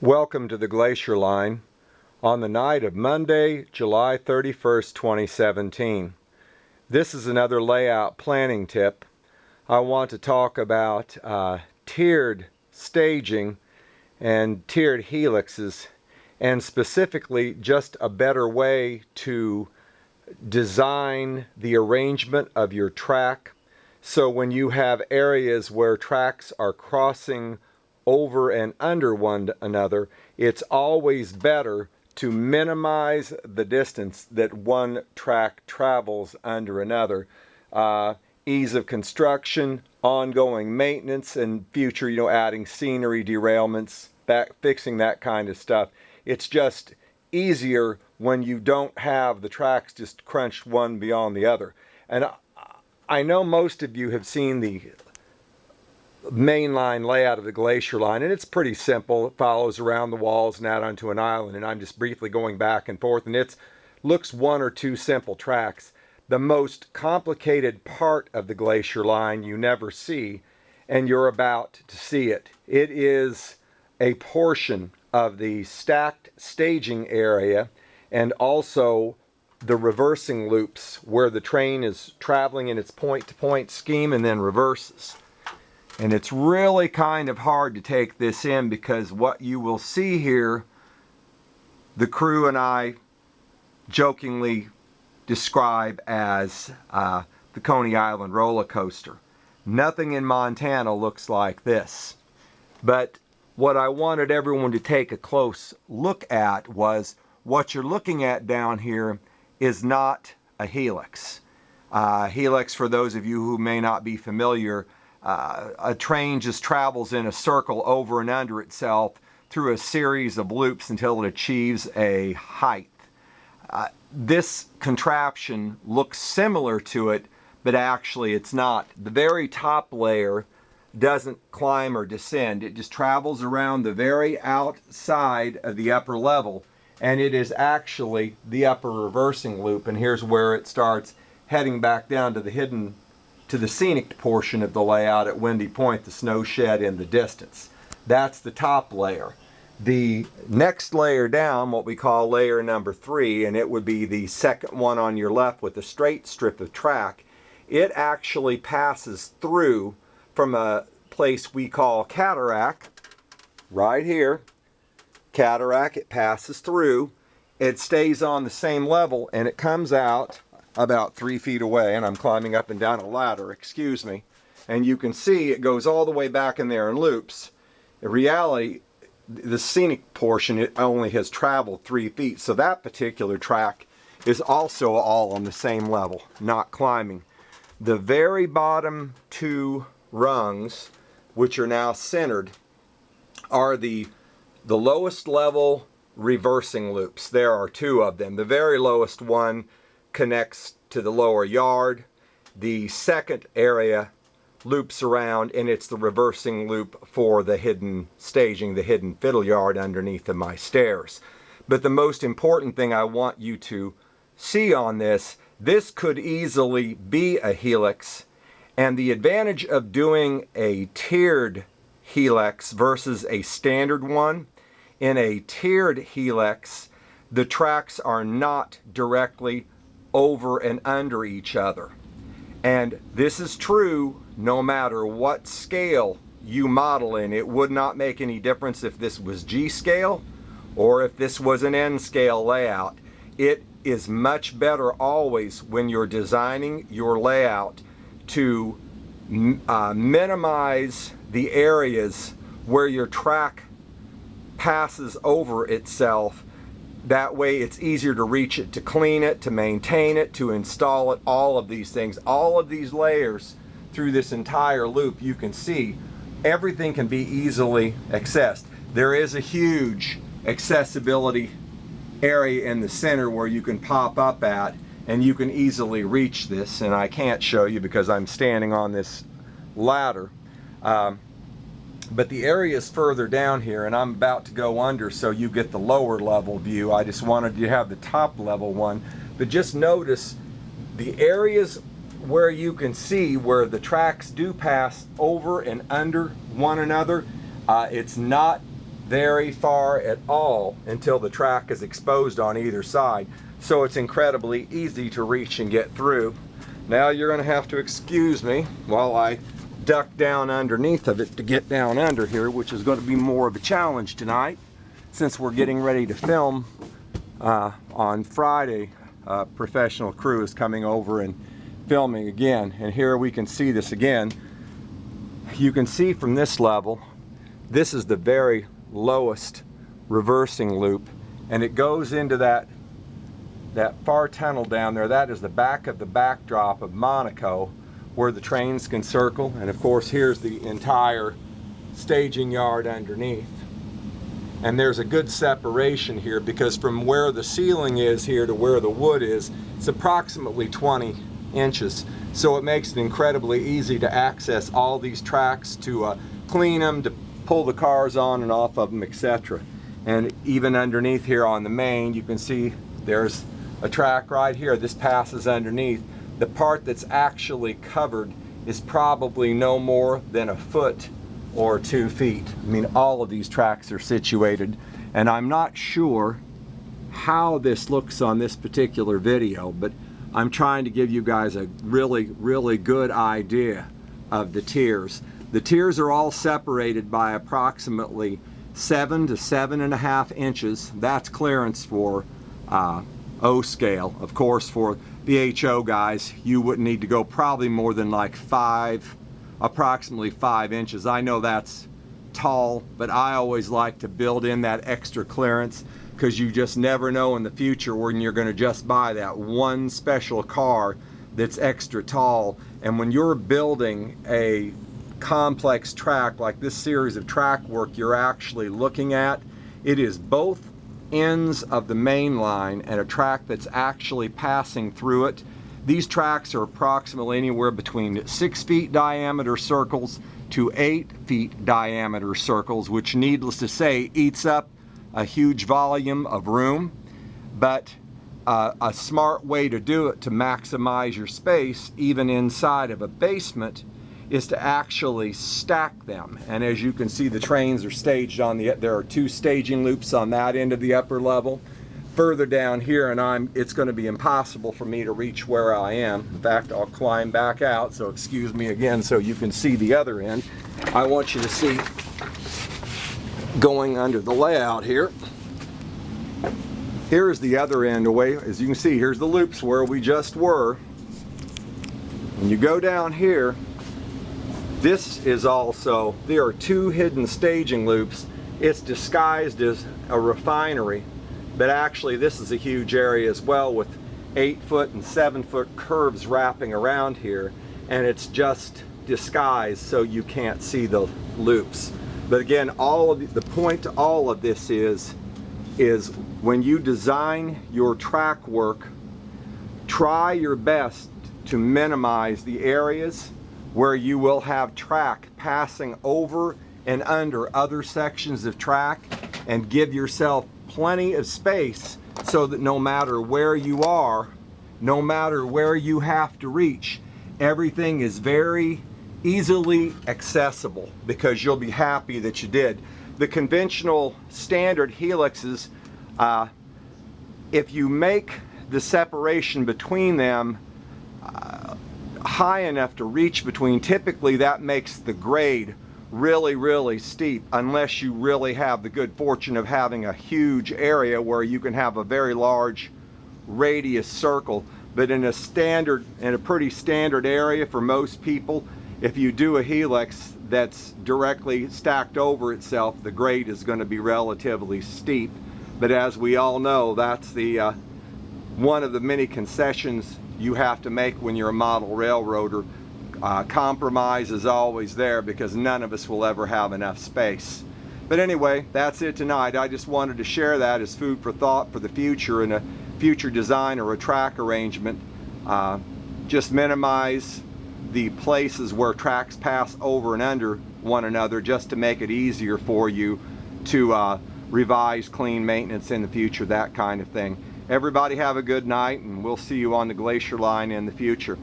Welcome to the Glacier Line on the night of Monday, July 31st, 2017. This is another layout planning tip. I want to talk about tiered staging and tiered helixes, and specifically just a better way to design the arrangement of your track. So when you have areas where tracks are crossing over and under one another, it's always better to minimize the distance that one track travels under another. Ease of construction, ongoing maintenance, and future, adding scenery, derailments, fixing that kind of stuff. It's just easier when you don't have the tracks just crunched one beyond the other. And I know most of you have seen the mainline layout of the Glacier Line, and it's pretty simple. It follows around the walls and out onto an island, and I'm just briefly going back and forth, and it looks one or two simple tracks. The most complicated part of the Glacier Line you never see, and you're about to see it. It is a portion of the stacked staging area and also the reversing loops where the train is traveling in its point-to-point scheme and then reverses. And it's really kind of hard to take this in, because what you will see here, the crew and I jokingly describe as the Coney Island roller coaster. Nothing in Montana looks like this. But what I wanted everyone to take a close look at was what you're looking at down here is not a helix. Helix, for those of you who may not be familiar, a train just travels in a circle over and under itself through a series of loops until it achieves a height. This contraption looks similar to it, but actually it's not. The very top layer doesn't climb or descend. It just travels around the very outside of the upper level, and it is actually the upper reversing loop. And here's where it starts heading back down to the scenic portion of the layout at Windy Point, the snow shed in the distance. That's the top layer. The next layer down, what we call layer number 3, and it would be the second one on your left with a straight strip of track, it actually passes through from a place we call Cataract, right here. Cataract, it passes through, it stays on the same level, and it comes out about 3 feet away, and I'm climbing up and down a ladder, excuse me, and you can see it goes all the way back in there and loops. In reality, the scenic portion, it only has traveled 3 feet, so that particular track is also all on the same level, not climbing. The very bottom two rungs, which are now centered, are the lowest level reversing loops. There are 2 of them. The very lowest one connects to the lower yard. The second area loops around, and it's the reversing loop for the hidden staging, the hidden fiddle yard underneath of my stairs. But the most important thing I want you to see on this could easily be a helix, and the advantage of doing a tiered helix versus a standard one, in a tiered helix, the tracks are not directly over and under each other. And this is true no matter what scale you model in. It would not make any difference if this was G scale or if this was an N scale layout. It is much better always when you're designing your layout to minimize the areas where your track passes over itself. That way it's easier to reach it, to clean it, to maintain it, to install it, all of these things. All of these layers through this entire loop, you can see everything can be easily accessed. There is a huge accessibility area in the center where you can pop up at, and you can easily reach this, and I can't show you because I'm standing on this ladder. But the area is further down here, and I'm about to go under so you get the lower level view. I just wanted you to have the top level one. But just notice the areas where you can see where the tracks do pass over and under one another. It's not very far at all until the track is exposed on either side. So it's incredibly easy to reach and get through. Now you're going to have to excuse me while I duck down underneath of it to get down under here, which is going to be more of a challenge tonight since we're getting ready to film on Friday. Professional crew is coming over and filming again, and here we can see this again. You can see from this level, this is the very lowest reversing loop, and it goes into that far tunnel down there. That is the back of the backdrop of Monaco, where the trains can circle. And of course, here's the entire staging yard underneath. And there's a good separation here, because from where the ceiling is here to where the wood is, it's approximately 20 inches. So it makes it incredibly easy to access all these tracks, to clean them, to pull the cars on and off of them, etc. And even underneath here on the main, you can see there's a track right here. This passes underneath. The part that's actually covered is probably no more than a foot or 2 feet. I mean, all of these tracks are situated, and I'm not sure how this looks on this particular video, but I'm trying to give you guys a really good idea of the tiers. The tiers are all separated by approximately 7 to 7.5 inches. That's clearance for O scale. Of course, for the HO guys, you wouldn't need to go probably more than like approximately 5 inches. I know that's tall, but I always like to build in that extra clearance, because you just never know in the future when you're going to just buy that one special car that's extra tall. And when you're building a complex track like this series of track work you're actually looking at, it is both ends of the main line and a track that's actually passing through it. These tracks are approximately anywhere between 6 feet diameter circles to 8 feet diameter circles, which, needless to say, eats up a huge volume of room. But a smart way to do it to maximize your space, even inside of a basement, is to actually stack them. And as you can see, the trains are staged on there are 2 staging loops on that end of the upper level. Further down here, and it's going to be impossible for me to reach where I am. In fact, I'll climb back out, so excuse me again so you can see the other end. I want you to see, going under the layout here, here's the other end away. As you can see, here's the loops where we just were. When you go down here, this is also, there are 2 hidden staging loops. It's disguised as a refinery, but actually this is a huge area as well, with 8-foot and 7-foot curves wrapping around here, and it's just disguised so you can't see the loops. But again, the point to all of this is when you design your track work, try your best to minimize the areas where you will have track passing over and under other sections of track, and give yourself plenty of space so that no matter where you are, no matter where you have to reach, everything is very easily accessible, because you'll be happy that you did. The conventional standard helixes, if you make the separation between them high enough to reach between, typically that makes the grade really steep, unless you really have the good fortune of having a huge area where you can have a very large radius circle. But in a pretty standard area for most people, if you do a helix that's directly stacked over itself, the grade is going to be relatively steep. But as we all know, that's the one of the many concessions you have to make when you're a model railroader. Compromise is always there, because none of us will ever have enough space. But anyway, that's it tonight. I just wanted to share that as food for thought for the future, in a future design or a track arrangement. Just minimize the places where tracks pass over and under one another, just to make it easier for you to revise, clean, maintenance in the future, that kind of thing. Everybody have a good night, and we'll see you on the Glacier Line in the future.